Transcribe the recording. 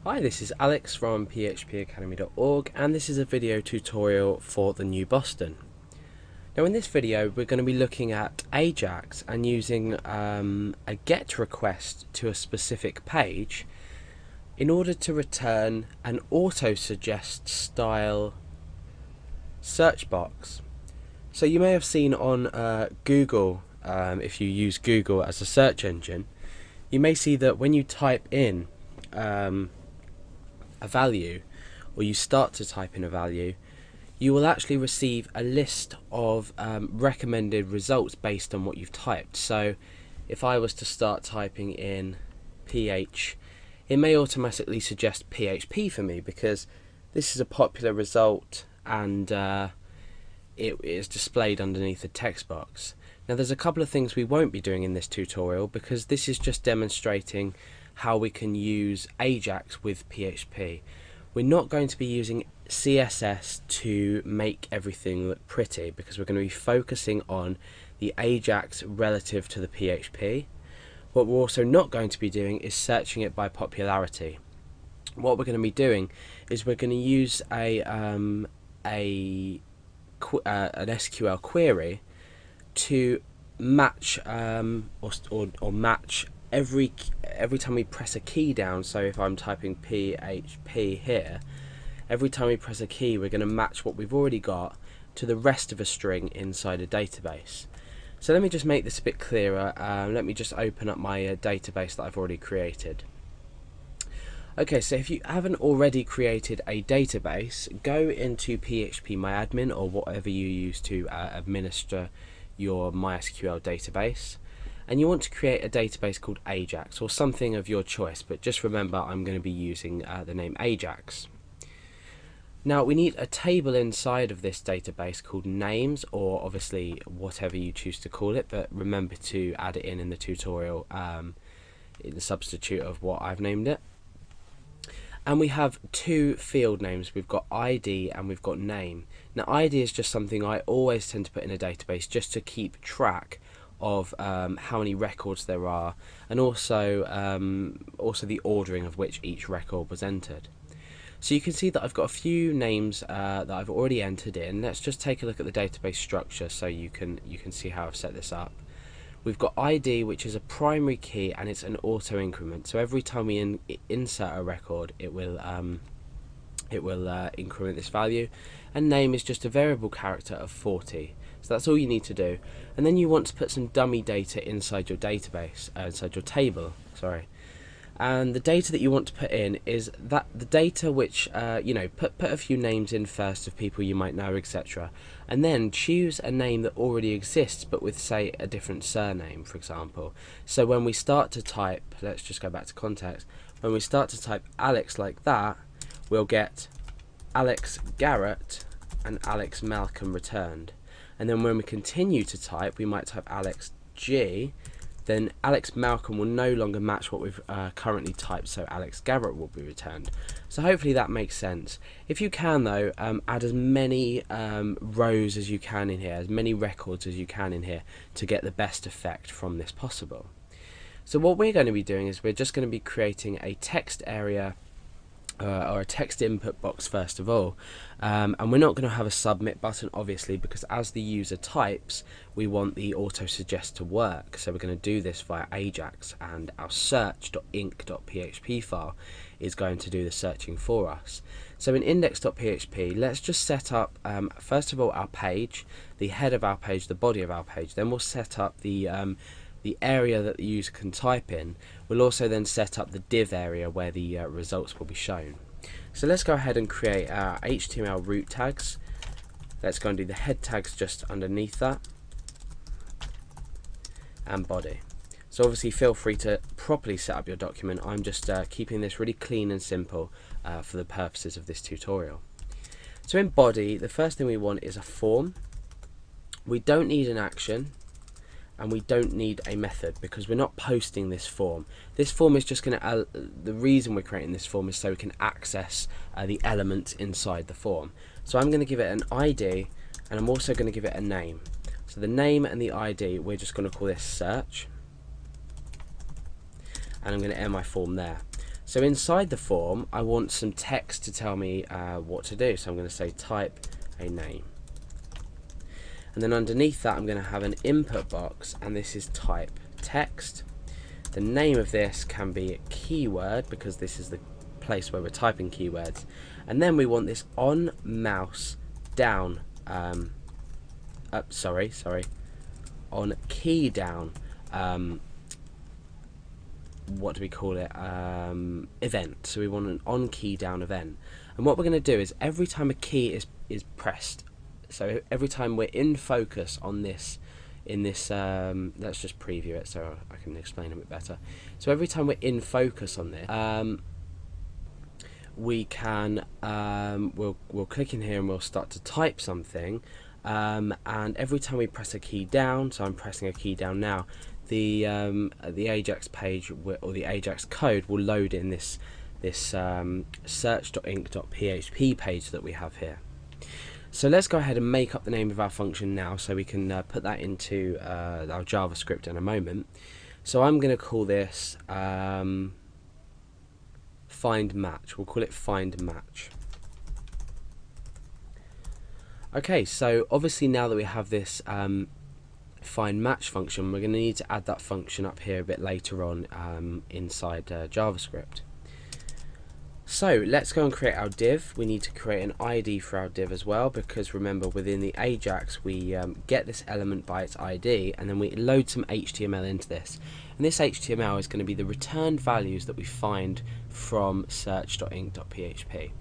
Hi, this is Alex from phpacademy.org, and this is a video tutorial for the new Boston. Now in this video we're going to be looking at Ajax and using a GET request to a specific page in order to return an auto-suggest style search box. So you may have seen on Google, if you use Google as a search engine, you may see that when you type in a value, or you start to type in a value, you will actually receive a list of recommended results based on what you've typed. So if I was to start typing in PH, it may automatically suggest PHP for me because this is a popular result and it is displayed underneath the text box. Now there's a couple of things we won't be doing in this tutorial because this is just demonstrating how we can use Ajax with PHP. We're not going to be using CSS to make everything look pretty because we're going to be focusing on the Ajax relative to the PHP. What we're also not going to be doing is searching it by popularity. What we're going to be doing is we're going to use an SQL query to match or match every time we press a key down. So if I'm typing PHP here, every time we press a key we're going to match what we've already got to the rest of a string inside a database. So let me just make this a bit clearer. Let me just open up my database that I've already created. Okay, so if you haven't already created a database, go into PHPMyAdmin or whatever you use to administer your MySQL database, and you want to create a database called Ajax or something of your choice, but just remember I'm going to be using the name Ajax. Now we need a table inside of this database called names, or obviously whatever you choose to call it, but remember to add it in the tutorial in the substitute of what I've named it. And we have two field names. We've got ID and we've got name. Now ID is just something I always tend to put in a database just to keep track of how many records there are, and also the ordering of which each record was entered. So you can see that I've got a few names that I've already entered in. Let's just take a look at the database structure so you can see how I've set this up. We've got ID, which is a primary key, and it's an auto increment. So every time we insert a record, it will increment this value. And name is just a variable character of 40. So that's all you need to do. And then you want to put some dummy data inside your database, inside your table. Sorry. And the data that you want to put in is that the data which put a few names in first of people you might know, etc., and then choose a name that already exists but with, say, a different surname, for example. So when we start to type, let's just go back to context, when we start to type Alex like that, we'll get Alex Garrett and Alex Malcolm returned. And then when we continue to type, we might type Alex G, then Alex Malcolm will no longer match what we've currently typed, so Alex Garrett will be returned. So hopefully that makes sense. If you can though, add as many rows as you can in here, as many records as you can in here to get the best effect from this possible. So what we're going to be doing is we're just going to be creating a text area or a text input box first of all, and we're not going to have a submit button obviously because as the user types we want the auto suggest to work, so we're going to do this via Ajax, and our search.inc.php file is going to do the searching for us. So in index.php, let's just set up first of all our page, the head of our page, the body of our page. Then we'll set up the area that the user can type in. We'll also then set up the div area where the results will be shown. So let's go ahead and create our HTML root tags. Let's go and do the head tags just underneath that, and body. So obviously feel free to properly set up your document. I'm just keeping this really clean and simple for the purposes of this tutorial. So in body, the first thing we want is a form. We don't need an action, and we don't need a method because we're not posting this form. This form is just going to, the reason we're creating this form is so we can access the elements inside the form. So I'm going to give it an ID, and I'm also going to give it a name. So the name and the ID, we're just going to call this search, and I'm going to end my form there. So inside the form, I want some text to tell me what to do. So I'm going to say type a name. And then underneath that, I'm going to have an input box, and this is type text. The name of this can be a keyword, because this is the place where we're typing keywords. And then we want this on mouse down, on key down, what do we call it, event. So we want an on key down event. And what we're going to do is every time a key is pressed, so every time we're in focus on this, let's just preview it so I can explain a bit better. So every time we're in focus on this, we can we'll click in here and we'll start to type something, and every time we press a key down, so I'm pressing a key down now, the Ajax page or the Ajax code will load in this search.inc.php page that we have here. So let's go ahead and make up the name of our function now, so we can put that into our JavaScript in a moment. So I'm going to call this find match. We'll call it find match. Okay, so obviously now that we have this find match function, we're going to need to add that function up here a bit later on inside JavaScript. So let's go and create our div. We need to create an ID for our div as well, because remember, within the Ajax we get this element by its ID, and then we load some HTML into this. And this HTML is going to be the returned values that we find from search.inc.php.